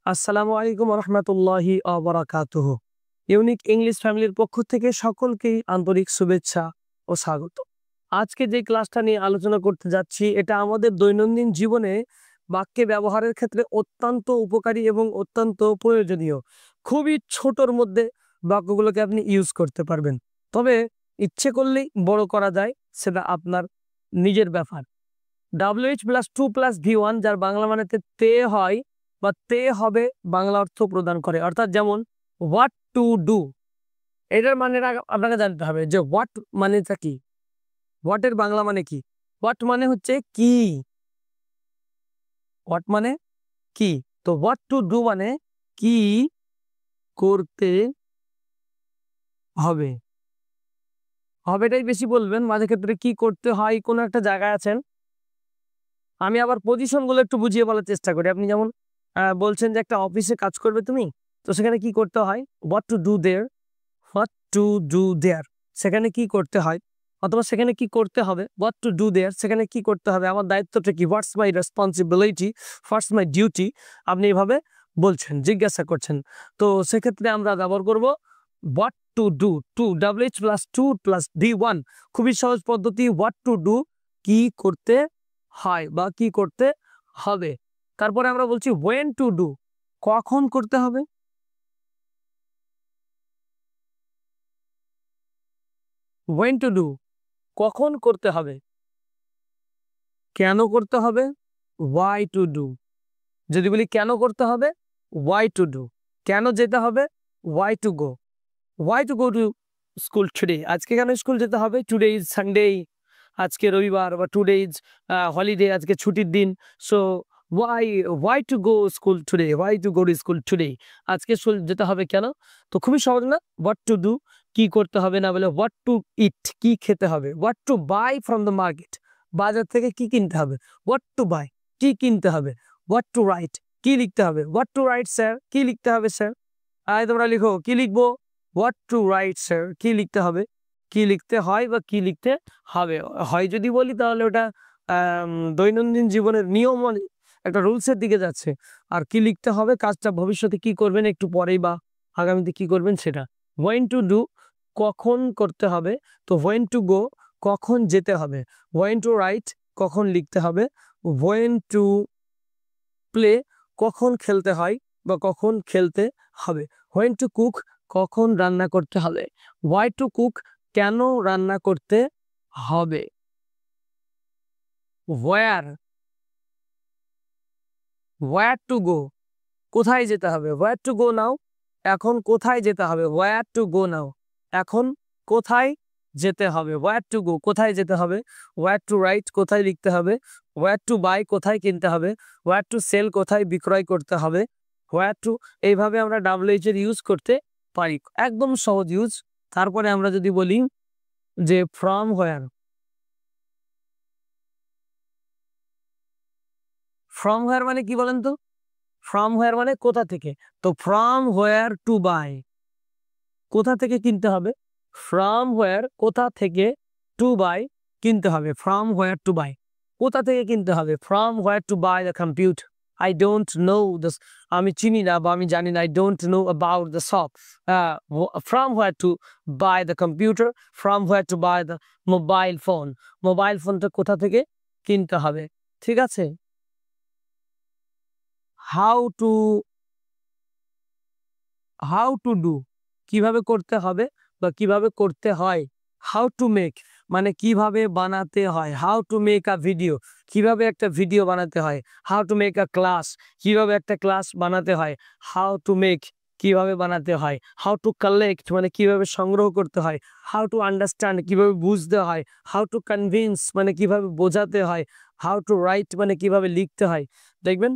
আসসালামু আলাইকুম রহমতুল্লাহি বারাকাতুহু। ইউনিক ইংলিশ ফ্যামিলির পক্ষ থেকে সকলকেই আন্তরিক শুভেচ্ছা ও স্বাগত। আজকে যে ক্লাসটা নিয়ে আলোচনা করতে যাচ্ছি এটা আমাদের দৈনন্দিন জীবনে বাক্যে ব্যবহারের ক্ষেত্রে অত্যন্ত উপকারী এবং অত্যন্ত প্রয়োজনীয়। খুবই ছোটর মধ্যে বাক্যগুলোকে আপনি ইউজ করতে পারবেন, তবে ইচ্ছে করলেই বড় করা যায়, সেটা আপনার নিজের ব্যাপার। WH+2+V1 যার বাংলা মানেতে তে হয় বা তে হবে বাংলা অর্থ প্রদান করে, অর্থাৎ যেমন হোয়াট টু ডু, এটার মানে আপনাকে জানতে হবে যে হোয়াট মানেটা কি। হোয়াটের বাংলা মানে কি? হোয়াট মানে হচ্ছে কি, হোয়াট মানে কি। তো হোয়াট টু ডু মানে কি করতে হবে, হবেটাই বেশি বলবেন। মাঝে ক্ষেত্রে কি করতে হয়, কোনো একটা জায়গায় আছেন, আমি আবার পজিশনগুলো একটু বুঝিয়ে বলার চেষ্টা করি। আপনি যেমন বলছেন যে একটা অফিসে কাজ করবে তুমি, তো সেখানে কি করতে হয়, what to do there, what to do there, সেখানে কি করতে হয়। অথবা সেখানে কি করতে হবে, হোয়াট টু ডু দেয়ার, সেখানে কি করতে হবে, আমার দায়িত্বটা কি, হোয়াটস my responsibility, what's my duty. আপনি এভাবে বলছেন, জিজ্ঞাসা করছেন। তো সেক্ষেত্রে আমরা ব্যবহার করব হোয়াট টু ডু, WH+2+V1। খুবই সহজ পদ্ধতি, হোয়াট টু ডু কি করতে হয় বা কি করতে হবে। তারপরে আমরা বলছি ওয়েন টু ডু, কখন করতে হবে। ওয়েন টু ডু, কখন করতে হবে। কেন করতে হবে, ওয়াই টু ডু। যদি বলি কেন করতে হবে, ওয়াই টু ডু। কেন যেতে হবে, why to go. Why to go to school today, আজকে কেন স্কুল যেতে হবে, টুডে ইজ সানডে, আজকে রবিবার, বা টুডে ইজ হলিডে, আজকে ছুটির দিন। So why to go school today, why to go to school today, আজকে স্কুল যেতে হবে কেন। তো খুবই সহজ না, হোয়াট টু ডু কি করতে হবে, না বলে হোয়াট টু ইট কি খেতে হবে, what to buy from the market বাজার থেকে কি কিনতে হবে, হোয়াট টু বাই কি কিনতে হবে, হোয়াট টু রাইট কি লিখতে হবে, হোয়াট টু রাইট স্যার কি লিখতে হবে স্যার। তোমরা লিখো, কি লিখবো, হোয়াট টু রাইট স্যার কি লিখতে হবে, কি লিখতে হয় বা কি লিখতে হবে। হয় যদি বলি তাহলে ওটা দৈনন্দিন জীবনের নিয়ম, একটা রুলসের দিকে যাচ্ছে। আর কি লিখতে হবে, কাজটা ভবিষ্যতে কি করবেন একটু পরেই বা আগামীতে কি করবেন সেটা। ওয়েন টু ডু, কখন করতে হবে। তো ওয়েন টু গো, কখন যেতে হবে। ওয়েন টু রাইট, কখন লিখতে হবে। ওয়েন টু প্লে, কখন খেলতে হয় বা কখন খেলতে হবে। হোয়েন টু কুক, কখন রান্না করতে হবে। হোয়াই টু কুক, কেন রান্না করতে হবে। হোয়ার, হোয়ার টু গো, কোথায় যেতে হবে। হোয়ার টু গো নাও, এখন কোথায় যেতে হবে। হোয়ার টু গো নাও, এখন কোথায় যেতে হবে। হোয়ার টু গো, কোথায় যেতে হবে। হোয়ার টু রাইট, কোথায় লিখতে হবে। হোয়ার টু বাই, কোথায় কিনতে হবে। হোয়ার টু সেল, কোথায় বিক্রয় করতে হবে। হোয়ার টু, এইভাবে আমরা WH এর ইউজ করতে পারি, একদম সহজ ইউজ। তারপরে আমরা যদি বলি যে ফ্রম হোয়ার, ফ্রম হোয়ার মানে কি বলেন তো। ফ্রম হোয়ার মানে কোথা থেকে। তো ফ্রম হোয়ার টু বাই, কোথা থেকে কিনতে হবে। ফ্রম হোয়ার, কোথা থেকে, টু বাই কিনতে হবে। ফ্রম হোয়ার টু বাই, কোথা থেকে কিনতে হবে। From where to buy the computer, I don't know the, আমি চিনি না বা আমি জানি না, I don't know about the shop. From where to buy the computer, from where to buy the mobile phone, mobile ফোনটা কোথা থেকে কিনতে হবে। ঠিক আছে। How to, how to do কিভাবে করতে হবে বা কিভাবে করতে হয়। হাউ টু মেক মানে কিভাবে বানাতে হয়। How to make a video, কিভাবে একটা ভিডিও বানাতে হয়। How to make a class, কিভাবে একটা ক্লাস বানাতে হয়। হাউ টু মেক, কিভাবে বানাতে হয়। হাউ টু কালেক্ট মানে কিভাবে সংগ্রহ করতে হয়। হাউ টু আন্ডারস্ট্যান্ড, কিভাবে বুঝতে হয়। হাউ টু কনভিন্স মানে কিভাবে বোঝাতে হয়। হাউ টু রাইট মানে কিভাবে লিখতে হয়। দেখবেন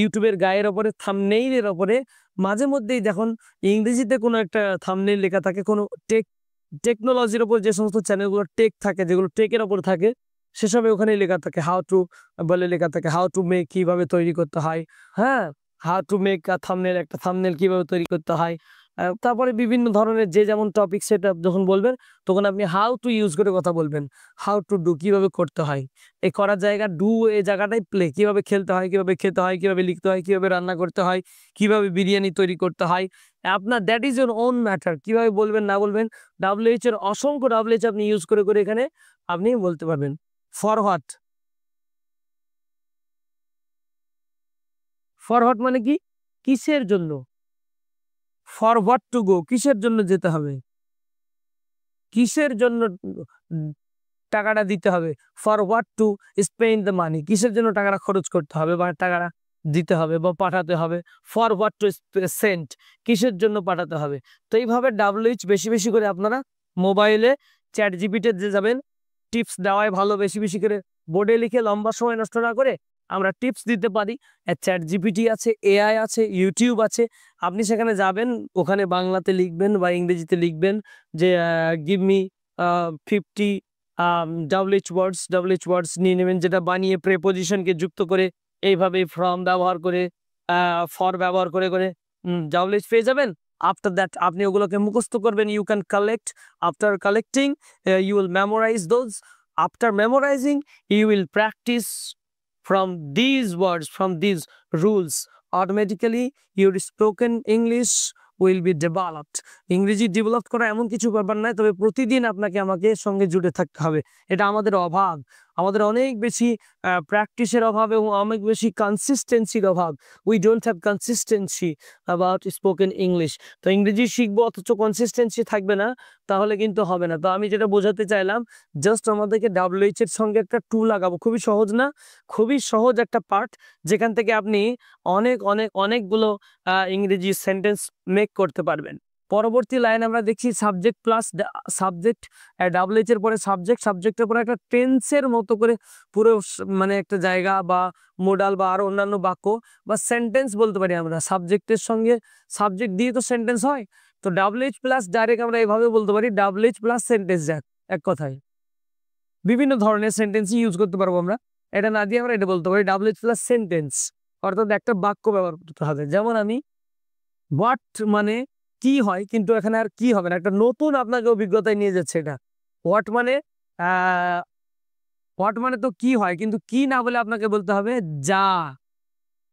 ইউটিউবের গায়ের ওপরে থাম্বনেইলের ওপরে মাঝে মধ্যেই দেখুন ইংরেজিতে কোনো একটা থাম্বনেইল লেখা থাকে, কোনো টেকনোলজির ওপর যে সমস্ত চ্যানেলগুলো টেক থাকে, যেগুলো টেকের ওপর থাকে, সেসবে ওখানে লেখা থাকে হাউ টু বলে লেখা থাকে। হাউ টু মেক কিভাবে তৈরি করতে হয়, হ্যাঁ, how to make a thumbnail, একটা থাম্বনেইল কিভাবে তৈরি করতে হয়। তারপরে বিভিন্ন ধরনের যে যেমন টপিক সেটা যখন বলবেন তখন আপনি হাউ টু ইউজ করে কথা বলবেন। হাউ টু ডু কিভাবে করতে হয়, এই করার জায়গা ডু এই জায়গাটাই প্লে, কিভাবে খেলতে হয়, কিভাবে খেতে হয়, কিভাবে লিখতে হয়, কিভাবে রান্না করতে হয়, কিভাবে বিরিয়ানি তৈরি করতে হয়, আপনার that is your own matter. কিভাবে বলবেন না বলবেন WH এর অসংখ্য WH আপনি ইউজ করে করে এখানে আপনি বলতে পারবেন। ফর হোয়াট, ফর হোয়াট মানে কি, কিসের জন্য। ফর হোয়াট টু গো, কিসের জন্য যেতে হবে, কিসের জন্য টাকাটা দিতে হবে। For what to spend the money, কিসের জন্য টাকাটা খরচ করতে হবে বা টাকাটা দিতে হবে বা পাঠাতে হবে। ফর হোয়াট টু সেন্ড, কিসের জন্য পাঠাতে হবে। তো এইভাবে WH বেশি বেশি করে আপনারা মোবাইলে চ্যাট জিপিটি যে যাবেন, টিপস দেওয়াই ভালো, বেশি বেশি করে বোর্ডে লিখে লম্বা সময় নষ্ট না করে আমরা টিপস দিতে পারি। চ্যাট জিপিটি আছে, AI আছে, ইউটিউব আছে, আপনি সেখানে যাবেন, ওখানে বাংলাতে লিখবেন বা ইংরেজিতে লিখবেন যে গিভ মি 50 WH ওয়ার্ডস নিয়ে নেবেন, যেটা বানিয়ে প্রেপোজিশনকে যুক্ত করে এইভাবে ফ্রম ব্যবহার করে ফর ব্যবহার করে করে WH পেয়ে যাবেন। আফটার দ্যাট আপনি ওগুলোকে মুখস্থ করবেন। You can collect, after collecting you will memorize those, after memorizing you will practice from these words, from these rules. Automatically your spoken English will be developed. ইংরেজি ডেভেলপ করা এমন কিছু ব্যাপার নয়, তবে প্রতিদিন আপনাকে আমাকে সঙ্গে জুড়ে থাকতে হবে। এটা আমাদের অভাব, আমাদের অনেক বেশি প্র্যাকটিসের অভাব এবং অনেক বেশি কনসিস্টেন্সির অভাব। We don't have consistency about spoken English. তো ইংরেজি শিখবো অথচ কনসিস্টেন্সি থাকবে না, তাহলে কিন্তু হবে না। তো আমি যেটা বোঝাতে চাইলাম, জাস্ট আমাদেরকে WH এর সঙ্গে একটা টু লাগাবো। খুবই সহজ না, খুবই সহজ একটা পার্ট, যেখান থেকে আপনি অনেক অনেক অনেকগুলো ইংরেজি সেন্টেন্স মেক করতে পারবেন। পরবর্তী লাইন আমরা দেখছি সাবজেক্ট প্লাস সাবজেক্ট, WH এর পরে সাবজেক্ট, সাবজেক্টের পরে একটা টেন্সের মতো করে পুরো মানে একটা জায়গা বা মোডাল বা আরো অন্যান্য বাক্য বা সেন্টেন্স বলতে পারি আমরা। সাবজেক্টের সঙ্গে সাবজেক্ট দিয়ে তো সেন্টেন্স হয়, তো WH প্লাস ডাইরেক্ট আমরা এভাবে বলতে পারি WH প্লাস সেন্টেন্স জ্যাক। এক কথায় বিভিন্ন ধরনের সেন্টেন্স ইউজ করতে পারবো আমরা, এটা না দিয়ে আমরা এটা বলতে পারি WH প্লাস সেন্টেন্স, অর্থাৎ একটা বাক্য ব্যবহার করতে হবে। যেমন আমি হোয়াট মানে কি হয়, কিন্তু এখানে আর কি হবে না, একটা নতুন আপনাকে অভিজ্ঞতায় নিয়ে যাচ্ছে এটা। হোয়াট মানে হোয়াট মানে তো কি হয়, কিন্তু কি না বলে আপনাকে বলতে হবে যা।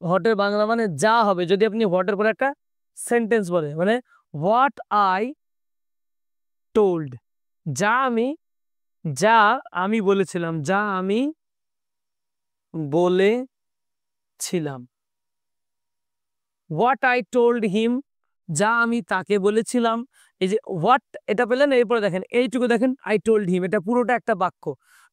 হোয়াটের বাংলা মানে যা হবে। যদি আপনি হোয়াটের পরে একটা সেন্টেন্স বলে, মানে হোয়াট আই টোল্ড, যা আমি, যা আমি বলেছিলাম, যা আমি বলেছিলাম। হোয়াট আই টোল্ড হিম, যা আমি তাকে বলেছিলাম। এই যে হোয়াট এটা পেলেন, এরপরে দেখেন এইটুকু দেখেন আই টোল্ড হিম, এটা পুরোটা একটা বাক্য।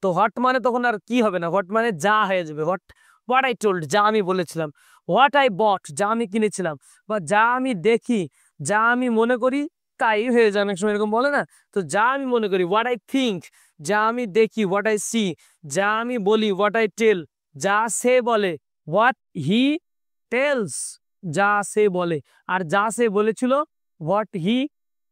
তো হোয়াট মানে তখন আর কি হবে না, হোয়াট মানে যা হয়ে যাবে। হোয়াট হোয়াট আই টোল্ড, যা আমি বলেছিলাম। হোয়াট আই বট, যা আমি কিনেছিলাম। বা যা আমি দেখি, যা আমি মনে করি তাই হয়ে যায়, অনেক সময় এরকম বলে না। তো যা আমি মনে করি, হোয়াট আই থিঙ্ক, যা আমি দেখি, হোয়াট আই সি, যা আমি বলি, হোয়াট আই টেল, যা সে বলে, হোয়াট হি টেলস, যা সে বলে। আর যা সে বলেছিল, হোয়াট হি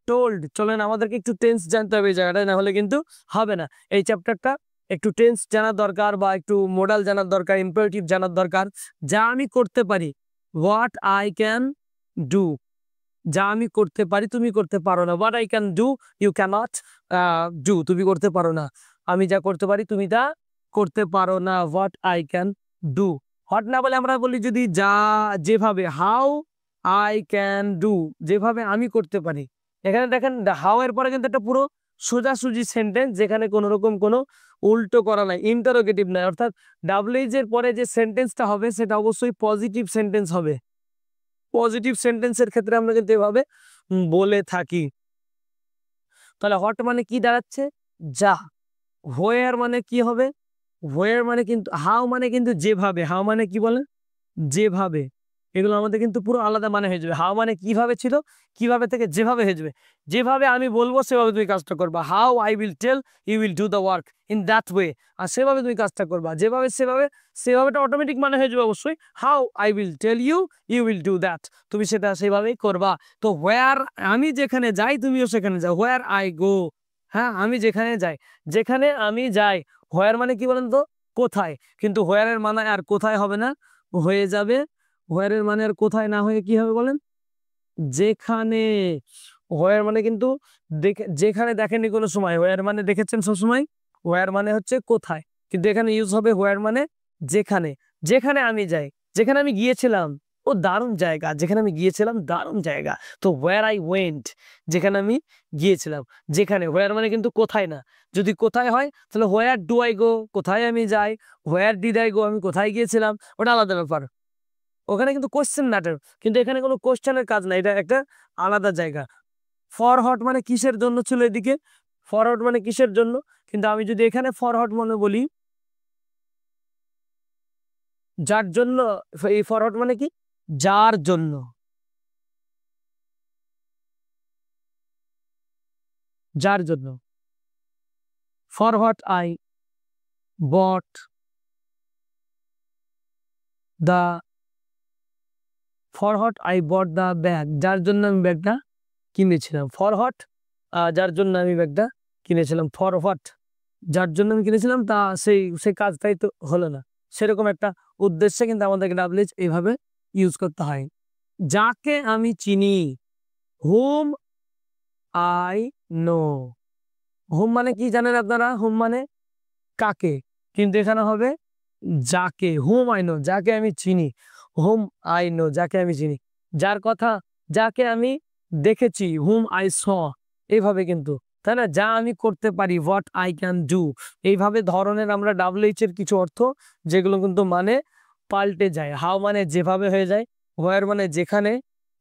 টোল্ড। চলেন আমাদেরকে একটু টেন্স জানতে হবে এই জায়গাটায়, না হলে কিন্তু হবে না। এই চ্যাপ্টারটা একটু টেন্স জানার দরকার বা একটু মোডাল জানার দরকার, ইম্পারেটিভ জানার দরকার। যা আমি করতে পারি, হোয়াট আই ক্যান ডু, যা আমি করতে পারি তুমি করতে পারো না। What I can do you can't do, তুমি করতে পারো না। আমি যা করতে পারি তুমি তা করতে পারো না। What I can do. What না বলে আমরা বলি যদি যা, যেভাবে, হাউ আই ক্যান ডু, যেভাবে আমি করতে পারি। এখানে দেখেন হাউ এর পরে কিন্তু একটা পুরো সোজাসুজি সেন্টেন্স, যেখানে কোনো রকম কোনো উল্টো করা নাই, ইন্টারোগেটিভ নাই। অর্থাৎ WH এর পরে যে সেন্টেন্সটা হবে সেটা অবশ্যই পজিটিভ সেন্টেন্স হবে। পজিটিভ সেন্টেন্সের ক্ষেত্রে আমরা কিন্তু এভাবে বলে থাকি। তাহলে হোয়াট মানে কি দাঁড়াচ্ছে, যা। হোয়ার মানে কি হবে, হোয়ার মানে কিন্তু, হাউ মানে কিন্তু যেভাবে, হাউ মানে কি বলে যেভাবে। এগুলো আমাদের কিন্তু পুরো আলাদা মানে হয়ে যাবে। হাউ মানে কিভাবে ছিল, কিভাবে থেকে যেভাবে হয়ে যাবে। যেভাবে আমি বলবো সেভাবে তুমি কাজটা করবা। How I will tell you will do the work in that way, আর সেভাবে তুমি কাজটা করবা। যেভাবে সেভাবে, সেভাবেটা অটোমেটিক মানে হয়ে যাবে অবশ্যই। How I will tell you you will do that, তুমি সেটা সেভাবেই করবা। তো হোয়ার, আমি যেখানে যাই তুমিও সেখানে যাও। হোয়ার আই গো, হ্যাঁ আমি যেখানে যাই, যেখানে আমি যাই। হোয়ার মানে কি বলেন তো, কোথায়। কিন্তু হোয়ারের মানে আর কোথায় হবে না, হয়ে যাবে। হোয়ারের মানে আর কোথায় না হয়ে কি হবে বলেন, যেখানে। হোয়ার মানে কিন্তু যেখানে দেখেনি কোনো সময়, হোয়ার মানে দেখেছেন সবসময়, হোয়ার মানে হচ্ছে কোথায়, কিন্তু এখানে ইউজ হবে হোয়ার মানে যেখানে। যেখানে আমি যাই, যেখানে আমি গিয়েছিলাম, ও দারুণ জায়গা, যেখানে আমি গিয়েছিলাম দারুণ জায়গা। তো হোয়ার আই ওয়েন্ট, যেখানে আমি গিয়েছিলাম। যেখানে, হোয়ার মানে কিন্তু কোথায় না। যদি কোথায় হয় তাহলে হোয়ার ডু আই গো, কোথায় আমি যাই। হোয়ার ডিড আই গো, আমি কোথায় গিয়েছিলাম, ওটা আলাদা ব্যাপার। ওখানে কিন্তু কোশ্চেন ম্যাটার, কিন্তু এখানে কোনো কোশ্চেনের কাজ না, এটা একটা আলাদা জায়গা। ফরহট মানে কিসের জন্য ছিল এদিকে, ফরহট মানে কিসের জন্য, কিন্তু আমি যদি এখানে ফরহট মানে বলি যার জন্য, এই ফরহট মানে কি, যার জন্য। যার জন্য। For what I bought the, for what I bought the bag, যার জন্য আমি ব্যাগটা কিনেছিলাম। ফরহট যার জন্য আমি ব্যাগটা কিনেছিলাম। ফর হোয়াট, যার জন্য আমি কিনেছিলাম, তা সেই সেই কাজটাই তো হলো না। সেরকম একটা উদ্দেশ্যে কিন্তু আমাদেরকে ডাব্লিউএইচ এইভাবে ইউজ করতে হয়। যাকে আমি চিনি, হুম আই নো। হুম মানে কি জানেন আপনারা, হুম মানে কাকে, কিন্তু এখানে হবে যাকে। হুম আই নো, যাকে আমি চিনি। হুম আই নো, যাকে আমি চিনি, যার কথা, যাকে আমি দেখেছি, হুম আই স। এইভাবে কিন্তু, তাই না, যা আমি করতে পারি, হোয়াট আই ক্যান ডু। এইভাবে ধরনের আমরা ডাব্লিউএইচ এর কিছু অর্থ যেগুলো কিন্তু মানে পাল্টে যায়। হাউ মানে যেভাবে হয়ে যায়, হোয়ার মানে যেখানে,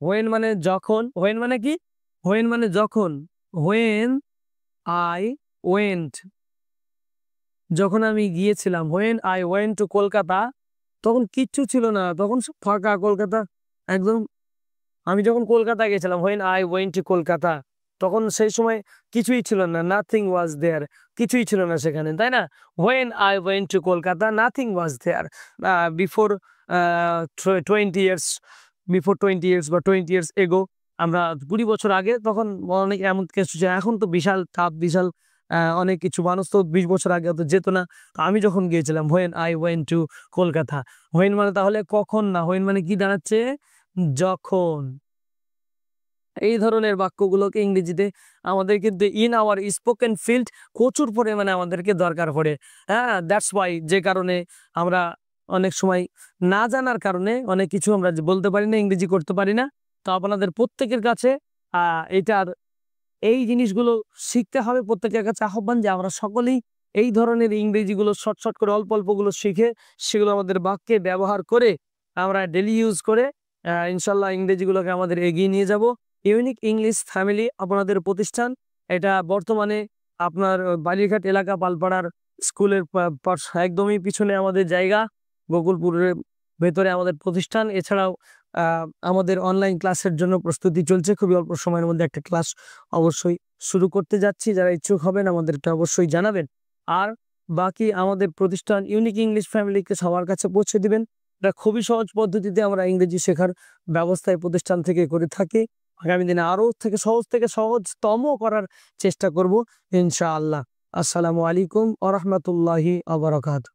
হোয়েন মানে যখন, হোয়েন মানে কি, হোয়েন মানে যখন। হোয়েন আই ওয়েন্ট, যখন আমি গিয়েছিলাম, when I went to Kolkata, তখন কিচ্ছু ছিল না, তখন সব ফাঁকা কলকাতা একদম। আমি যখন কলকাতা গেছিলাম, when I went to Kolkata, তখন সেই সময় কিছুই ছিল না, নাথিং ওয়াজ দেয়ার, কিছুই ছিল না সেখানে, তাই না। When I went to Kolkata nothing was there, before 20 years, before 20 years বা 20 ইয়ার্স এগো, আমরা 20 বছর আগে, তখন অনেক এমন কিছু ছিল। এখন তো বিশাল তাপ, বিশাল অনেক কিছু, মানুষ তো 20 বছর আগে তো যেত না। তো আমি যখন গিয়েছিলাম, when I went to Kolkata. When মানে তাহলে কখন না, হোয়েন মানে কি দাঁড়াচ্ছে, যখন। এই ধরনের বাক্যগুলোকে ইংরেজিতে আমাদের কিন্তু ইন আওয়ার স্পোকেন ফিল্ড প্রচুর পরিমাণে আমাদেরকে দরকার পড়ে। হ্যাঁ, দ্যাটস ওয়াই, যে কারণে আমরা অনেক সময় না জানার কারণে অনেক কিছু আমরা বলতে পারি না, ইংরেজি করতে পারি না। তো আপনাদের প্রত্যেকের কাছে এটার, এই জিনিসগুলো শিখতে হবে। প্রত্যেকের কাছে আহ্বান যে আমরা সকলেই এই ধরনের ইংরেজিগুলো শর্ট শর্ট করে অল্প অল্পগুলো শিখে, সেগুলো আমাদের বাক্যে ব্যবহার করে, আমরা ডেলি ইউজ করে ইনশাল্লাহ ইংরেজিগুলোকে আমাদের এগিয়ে নিয়ে যাব। ইউনিক ইংলিশ ফ্যামিলি আপনাদের প্রতিষ্ঠান, এটা বর্তমানে আপনার বালিরঘাট এলাকা পালপাড়ার স্কুলের একদমই পিছনে আমাদের জায়গা, গোকুলপুরের ভেতরে আমাদের প্রতিষ্ঠান। এছাড়াও আমাদের অনলাইন ক্লাসের জন্য প্রস্তুতি চলছে, খুবই অল্প সময়ের মধ্যে একটা ক্লাস অবশ্যই শুরু করতে যাচ্ছি। যারা ইচ্ছুক হবেন আমাদেরকে অবশ্যই জানাবেন। আর বাকি আমাদের প্রতিষ্ঠান ইউনিক ইংলিশ ফ্যামিলিকে সবার কাছে পৌঁছে দিবেন। এটা খুবই সহজ পদ্ধতিতে আমরা ইংরেজি শেখার ব্যবস্থায় প্রতিষ্ঠান থেকে করে থাকি। আগামী দিনে আরো থেকে সহজতম করার চেষ্টা করব ইনশাআল্লাহ। আসসালামু আলাইকুম ওয়া রাহমাতুল্লাহি ওয়া বারাকাতুহু।